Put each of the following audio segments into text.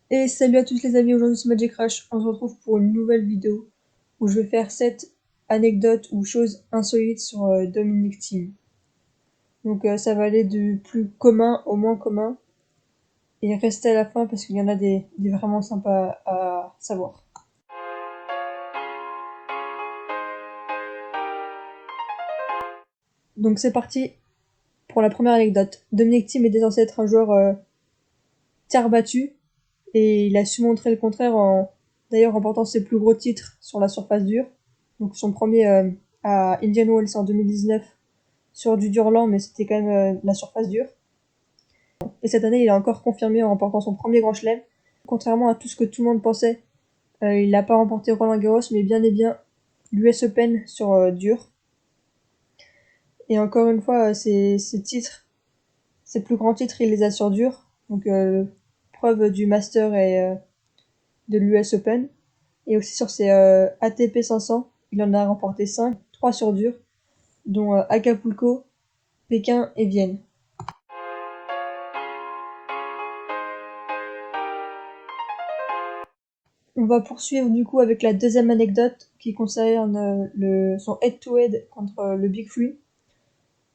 Et salut à tous les amis, aujourd'hui c'est Magic Rush, on se retrouve pour une nouvelle vidéo où je vais faire 7 anecdotes ou choses insolites sur Dominic Thiem. Donc ça va aller du plus commun au moins commun et restez à la fin parce qu'il y en a des vraiment sympas à savoir. Donc c'est parti pour la première anecdote. Dominic Thiem était censé être un joueur terre battue et il a su montrer le contraire en d'ailleurs remportant ses plus gros titres sur la surface dure. Donc son premier à Indian Wells en 2019 sur du dur lent, mais c'était quand même la surface dure. Et cette année, il a encore confirmé en remportant son premier Grand Chelem. Contrairement à tout ce que tout le monde pensait, il n'a pas remporté Roland Garros, mais bien et bien l'US Open sur dur. Et encore une fois, ses titres, ses plus grands titres, il les a sur dur. Donc preuve du Master et de l'US Open. Et aussi sur ses ATP 500, il en a remporté 5, 3 sur dur, dont Acapulco, Pékin et Vienne. On va poursuivre du coup avec la deuxième anecdote qui concerne son head-to-head contre le Big Free.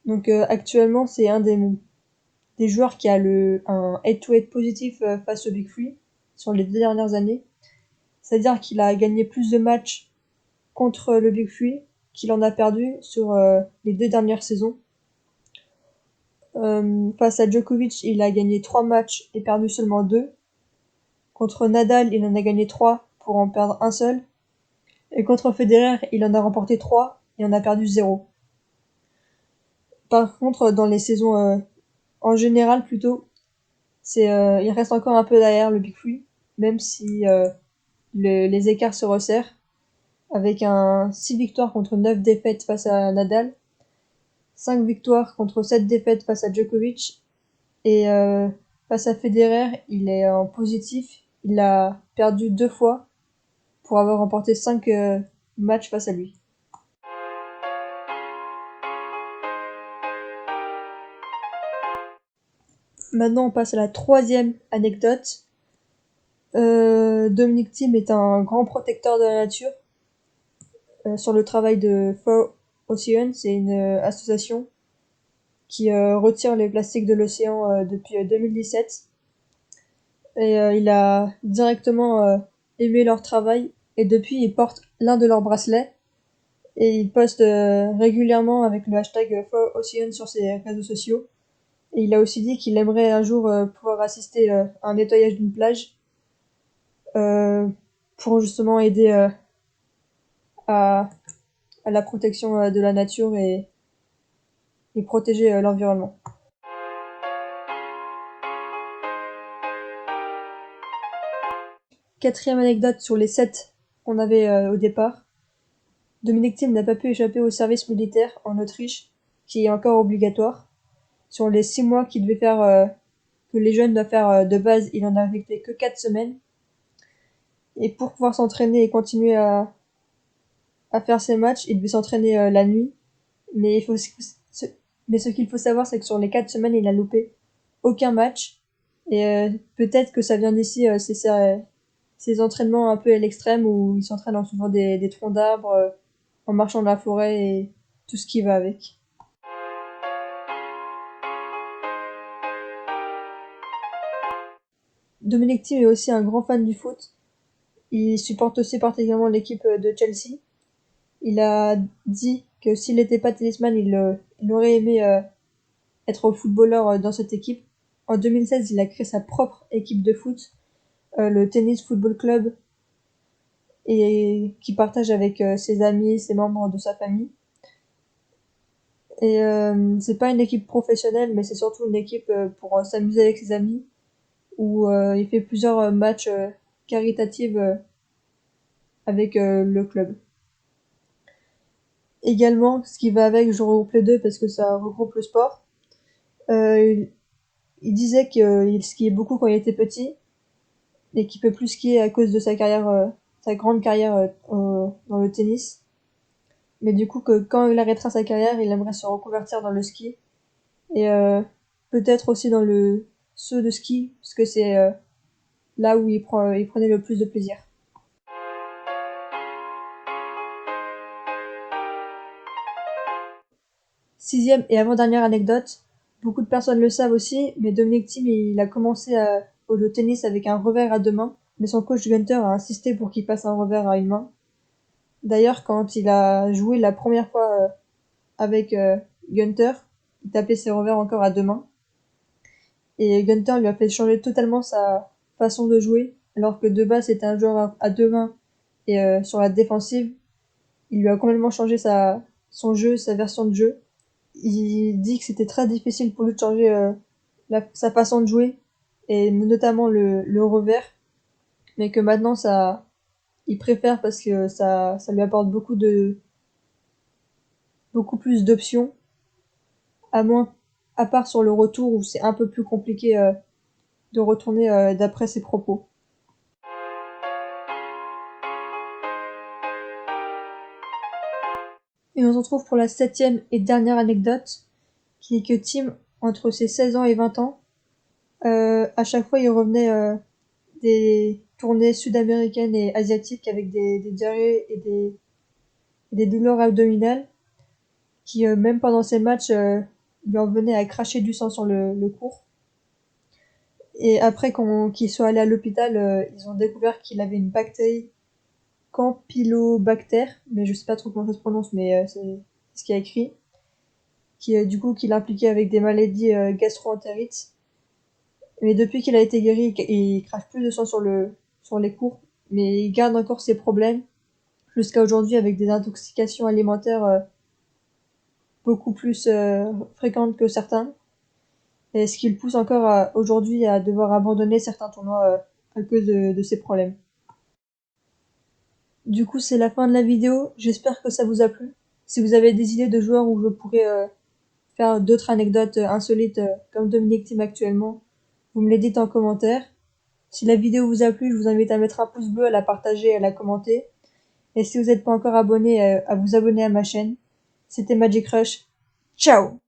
Donc actuellement, c'est un des joueurs qui a un head-to-head positif face au Big Free sur les 2 dernières années. C'est-à-dire qu'il a gagné plus de matchs contre le Big Free qu'il en a perdu sur les 2 dernières saisons. Face à Djokovic, il a gagné 3 matchs et perdu seulement 2. Contre Nadal, il en a gagné 3 pour en perdre un seul. Et contre Federer, il en a remporté 3 et en a perdu 0. Par contre, dans les saisons en général plutôt, il reste encore un peu derrière le Big Free, même si les écarts se resserrent, avec 6 victoires contre 9 défaites face à Nadal, 5 victoires contre 7 défaites face à Djokovic, et face à Federer, il est en positif, il a perdu 2 fois pour avoir remporté 5 matchs face à lui. Maintenant, on passe à la troisième anecdote. Dominic Thiem est un grand protecteur de la nature. Sur le travail de For Ocean, c'est une association qui retire les plastiques de l'océan depuis 2017. Et il a directement aimé leur travail et depuis il porte l'un de leurs bracelets et il poste régulièrement avec le hashtag For Ocean sur ses réseaux sociaux. Et il a aussi dit qu'il aimerait un jour pouvoir assister à un nettoyage d'une plage pour justement aider à, à la protection de la nature et protéger l'environnement. Quatrième anecdote sur les 7 qu'on avait au départ. Dominic Thiem n'a pas pu échapper au service militaire en Autriche, qui est encore obligatoire. Sur les 6 mois qu'il devait faire, que les jeunes doivent faire de base, il en a affecté que 4 semaines. Et pour pouvoir s'entraîner et continuer à faire ses matchs, il devait s'entraîner la nuit. Mais ce qu'il faut savoir, c'est que sur les 4 semaines, il a loupé aucun match. Et peut-être que ça vient d'ici, ces entraînements un peu à l'extrême où il s'entraîne en suivant des troncs d'arbres, en marchant dans la forêt et tout ce qui va avec. Dominic Thiem est aussi un grand fan du foot. Il supporte aussi particulièrement l'équipe de Chelsea. Il a dit que s'il n'était pas tennisman, il aurait aimé être footballeur dans cette équipe. En 2016, il a créé sa propre équipe de foot, le Tennis Football Club, et qui partage avec ses amis, ses membres de sa famille. Et c'est pas une équipe professionnelle, mais c'est surtout une équipe pour s'amuser avec ses amis, où il fait plusieurs matchs caritatifs avec le club. Également, ce qui va avec, je regroupe les deux parce que ça regroupe le sport. Euh, il disait qu'il skiait beaucoup quand il était petit, et qu'il peut plus skier à cause de sa carrière, sa grande carrière dans le tennis. Mais du coup, que quand il arrêtera sa carrière, il aimerait se reconvertir dans le ski. Et peut-être aussi dans le saut de ski, parce que c'est là où il prenait le plus de plaisir. Sixième et avant-dernière anecdote, beaucoup de personnes le savent aussi, mais Dominic Thiem il a commencé au tennis avec un revers à deux mains, mais son coach Gunter a insisté pour qu'il passe un revers à une main. D'ailleurs, quand il a joué la première fois avec Gunter, il tapait ses revers encore à deux mains. Et Gunter lui a fait changer totalement sa façon de jouer, alors que de base c'était un joueur à deux mains et sur la défensive, il lui a complètement changé son jeu, sa version de jeu. Il dit que c'était très difficile pour lui de changer sa façon de jouer, et notamment le revers, mais que maintenant il préfère parce que ça lui apporte beaucoup plus d'options, à part sur le retour où c'est un peu plus compliqué de retourner d'après ses propos. Et on se retrouve pour la septième et dernière anecdote, qui est que Tim, entre ses 16 ans et 20 ans, à chaque fois il revenait des tournées sud-américaines et asiatiques avec des diarrhées et des douleurs abdominales, qui même pendant ses matchs lui en venaient à cracher du sang sur le court. Et après qu'il soit allé à l'hôpital, ils ont découvert qu'il avait une bactérie Campylobacter, mais je sais pas trop comment ça se prononce, mais c'est ce qu'il y a écrit, du coup qui l'impliquait avec des maladies gastro-entérites. Mais depuis qu'il a été guéri, il crache plus de sang sur les cours, mais il garde encore ses problèmes jusqu'à aujourd'hui avec des intoxications alimentaires beaucoup plus fréquentes que certains, et ce qui le pousse encore aujourd'hui à devoir abandonner certains tournois à cause de ces problèmes. Du coup, c'est la fin de la vidéo. J'espère que ça vous a plu. Si vous avez des idées de joueurs où je pourrais faire d'autres anecdotes insolites comme Dominic Thiem actuellement, vous me les dites en commentaire. Si la vidéo vous a plu, je vous invite à mettre un pouce bleu, à la partager, à la commenter. Et si vous n'êtes pas encore abonné, à vous abonner à ma chaîne. C'était Magic Rush. Ciao!